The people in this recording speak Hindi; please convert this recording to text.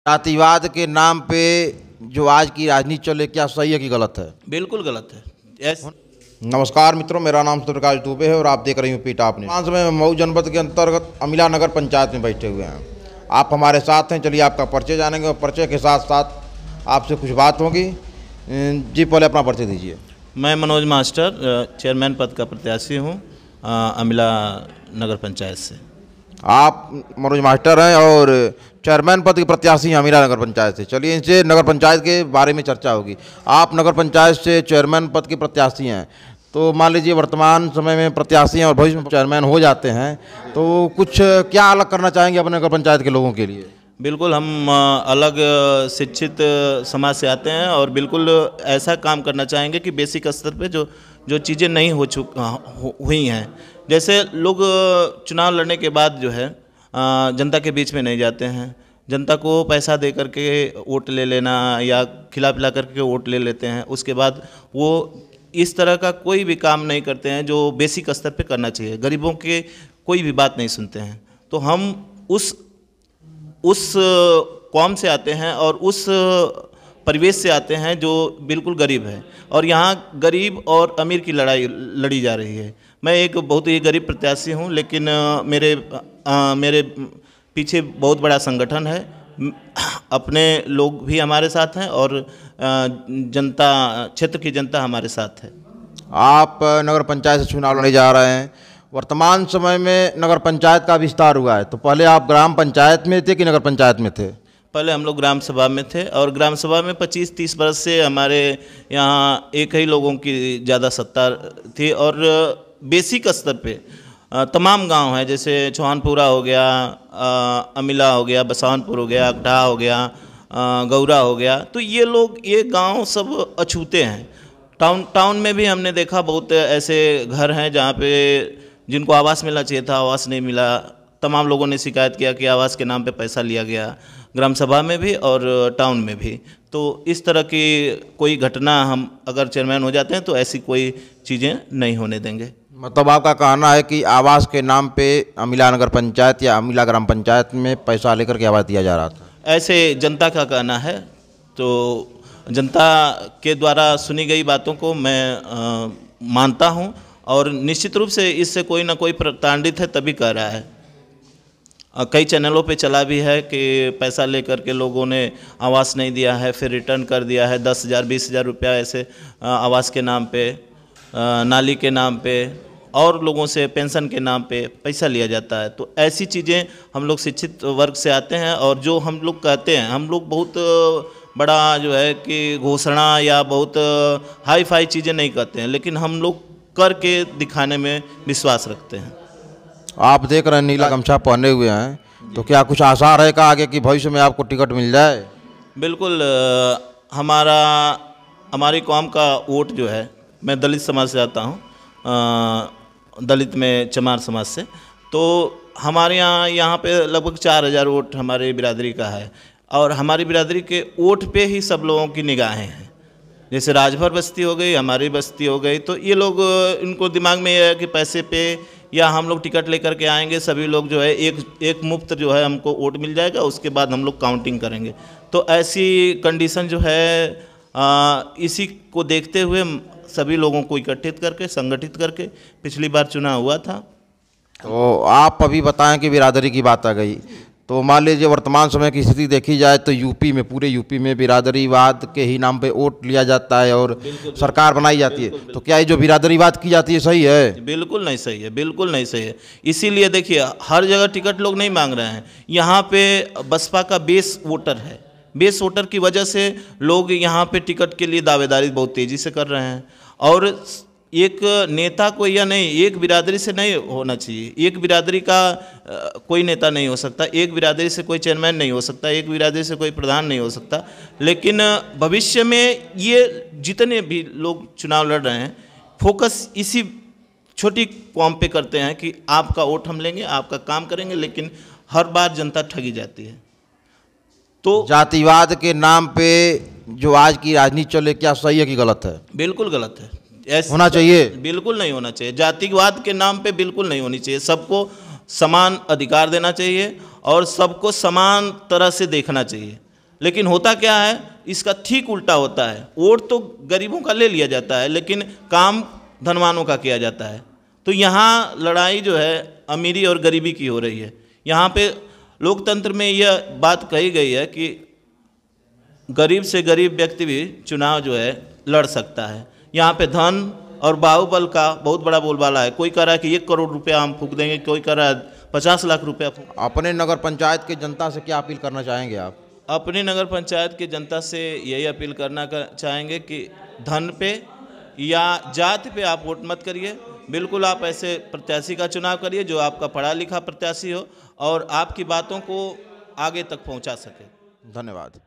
जातिवाद के नाम पे जो आज की राजनीति चले, क्या सही है कि गलत है? बिल्कुल गलत है। नमस्कार मित्रों, मेरा नाम सूर्यप्रकाश दुबे है और आप देख रहे हैं यूपी टॉप न्यूज़। आज में मऊ जनपद के अंतर्गत अमिला नगर पंचायत में बैठे हुए हैं। आप हमारे साथ हैं, चलिए आपका परिचय जानेंगे और परिचय के साथ साथ आपसे कुछ बात होगी। जी, पहले अपना परिचय दीजिए। मैं मनोज मास्टर, चेयरमैन पद का प्रत्याशी हूँ अमिला नगर पंचायत से। आप मनोज मास्टर हैं और चेयरमैन पद के प्रत्याशी हैं अमिला नगर पंचायत से। चलिए इनसे नगर पंचायत के बारे में चर्चा होगी। आप नगर पंचायत से चेयरमैन पद के प्रत्याशी हैं, तो मान लीजिए वर्तमान समय में प्रत्याशी हैं और भविष्य में चेयरमैन हो जाते हैं, तो कुछ क्या अलग करना चाहेंगे अपने नगर पंचायत के लोगों के लिए? बिल्कुल, हम अलग शिक्षित समाज से आते हैं और बिल्कुल ऐसा काम करना चाहेंगे कि बेसिक स्तर पे जो चीज़ें नहीं हुई हैं, जैसे लोग चुनाव लड़ने के बाद जो है जनता के बीच में नहीं जाते हैं, जनता को पैसा दे करके वोट ले लेना या खिला पिला करके वोट ले लेते हैं, उसके बाद वो इस तरह का कोई भी काम नहीं करते हैं जो बेसिक स्तर पे करना चाहिए। गरीबों के कोई भी बात नहीं सुनते हैं। तो हम उस कौम से आते हैं और उस परिवेश से आते हैं जो बिल्कुल गरीब है, और यहाँ गरीब और अमीर की लड़ाई लड़ी जा रही है। मैं एक बहुत ही गरीब प्रत्याशी हूँ, लेकिन मेरे पीछे बहुत बड़ा संगठन है, अपने लोग भी हमारे साथ हैं और जनता, क्षेत्र की जनता हमारे साथ है। आप नगर पंचायत से चुनाव लड़ने जा रहे हैं। वर्तमान समय में नगर पंचायत का विस्तार हुआ है, तो पहले आप ग्राम पंचायत में थे कि नगर पंचायत में थे? पहले हम लोग ग्राम सभा में थे, और ग्राम सभा में 25-30 वर्ष से हमारे यहाँ एक ही लोगों की ज़्यादा सत्ता थी, और बेसिक स्तर पे तमाम गांव हैं, जैसे चौहानपुरा हो गया, अमिला हो गया, बसवानपुर हो गया, अकठा हो गया, गौरा हो गया, तो ये गांव सब अछूते हैं। टाउन में भी हमने देखा बहुत ऐसे घर हैं जहाँ पे जिनको आवास मिलना चाहिए था, आवास नहीं मिला। तमाम लोगों ने शिकायत किया कि आवास के नाम पे पैसा लिया गया, ग्राम सभा में भी और टाउन में भी। तो इस तरह की कोई घटना हम अगर चेयरमैन हो जाते हैं तो ऐसी कोई चीज़ें नहीं होने देंगे। मतलब आपका कहना है कि आवास के नाम पे अमिला नगर पंचायत या अमिला ग्राम पंचायत में पैसा लेकर के आवास दिया जा रहा था? ऐसे जनता का कहना है, तो जनता के द्वारा सुनी गई बातों को मैं मानता हूं, और निश्चित रूप से इससे कोई ना कोई प्रताड़ित है तभी कह रहा है। कई चैनलों पे चला भी है कि पैसा लेकर के लोगों ने आवास नहीं दिया है, फिर रिटर्न कर दिया है 10,000 20,000 रुपया ऐसे आवास के नाम पे, नाली के नाम पे, और लोगों से पेंशन के नाम पे पैसा लिया जाता है। तो ऐसी चीज़ें हम लोग शिक्षित वर्ग से आते हैं, और जो हम लोग कहते हैं, हम लोग बहुत बड़ा जो है कि घोषणा या बहुत हाई फाई चीज़ें नहीं करते हैं, लेकिन हम लोग करके दिखाने में विश्वास रखते हैं। आप देख रहे हैं नीला गमछा पहने हुए हैं, तो क्या कुछ आसार है का आगे कि भविष्य में आपको टिकट मिल जाए? बिल्कुल, हमारी कौम का वोट जो है, मैं दलित समाज से आता हूँ, दलित में चमार समाज से, तो हमारे यहाँ पे लगभग 4,000 वोट हमारे बिरादरी का है, और हमारी बिरादरी के वोट पे ही सब लोगों की निगाहें हैं। जैसे राजभर बस्ती हो गई, हमारी बस्ती हो गई, तो ये लोग, इनको दिमाग में ये है कि पैसे पे या हम लोग टिकट लेकर के आएंगे, सभी लोग जो है एक मुफ्त जो है हमको वोट मिल जाएगा, उसके बाद हम लोग काउंटिंग करेंगे। तो ऐसी कंडीशन जो है, इसी को देखते हुए सभी लोगों को इकट्ठित करके, संगठित करके पिछली बार चुनाव हुआ था। तो आप अभी बताएं कि बिरादरी की बात आ गई, तो मान लीजिए वर्तमान समय की स्थिति देखी जाए तो यूपी में, पूरे यूपी में बिरादरीवाद के ही नाम पे वोट लिया जाता है और सरकार बनाई जाती है। तो क्या ये जो बिरादरीवाद की जाती है सही है? बिल्कुल नहीं सही है, बिल्कुल नहीं सही है। इसीलिए देखिए, हर जगह टिकट लोग नहीं मांग रहे हैं। यहाँ पे बसपा का बेस वोटर है, बेस वोटर की वजह से लोग यहाँ पे टिकट के लिए दावेदारी बहुत तेज़ी से कर रहे हैं। और एक नेता को, या नहीं, एक बिरादरी से नहीं होना चाहिए। एक बिरादरी का कोई नेता नहीं हो सकता, एक बिरादरी से कोई चेयरमैन नहीं हो सकता, एक बिरादरी से कोई प्रधान नहीं हो सकता। लेकिन भविष्य में ये जितने भी लोग चुनाव लड़ रहे हैं, फोकस इसी छोटी कौम पे करते हैं कि आपका वोट हम लेंगे, आपका काम करेंगे, लेकिन हर बार जनता ठगी जाती है। तो जातिवाद के नाम पे जो आज की राजनीति चले, क्या सही है कि गलत है? बिल्कुल गलत है। होना चाहिए? बिल्कुल नहीं होना चाहिए। जातिवाद के नाम पे बिल्कुल नहीं होनी चाहिए। सबको समान अधिकार देना चाहिए और सबको समान तरह से देखना चाहिए। लेकिन होता क्या है, इसका ठीक उल्टा होता है। वोट तो गरीबों का ले लिया जाता है, लेकिन काम धनवानों का किया जाता है। तो यहाँ लड़ाई जो है अमीरी और गरीबी की हो रही है। यहाँ पे लोकतंत्र में यह बात कही गई है कि गरीब से गरीब व्यक्ति भी चुनाव जो है लड़ सकता है। यहाँ पे धन और बाहुबल का बहुत बड़ा बोलबाला है। कोई कह रहा है कि 1 करोड़ रुपया हम फूंक देंगे, कोई कह रहा है 50 लाख रुपया फूंक। अपने नगर पंचायत के जनता से क्या अपील करना चाहेंगे आप? अपनी नगर पंचायत की जनता से यही अपील करना चाहेंगे कि धन पे या जाति पे आप वोट मत करिए। बिल्कुल आप ऐसे प्रत्याशी का चुनाव करिए जो आपका पढ़ा लिखा प्रत्याशी हो और आपकी बातों को आगे तक पहुंचा सके। धन्यवाद।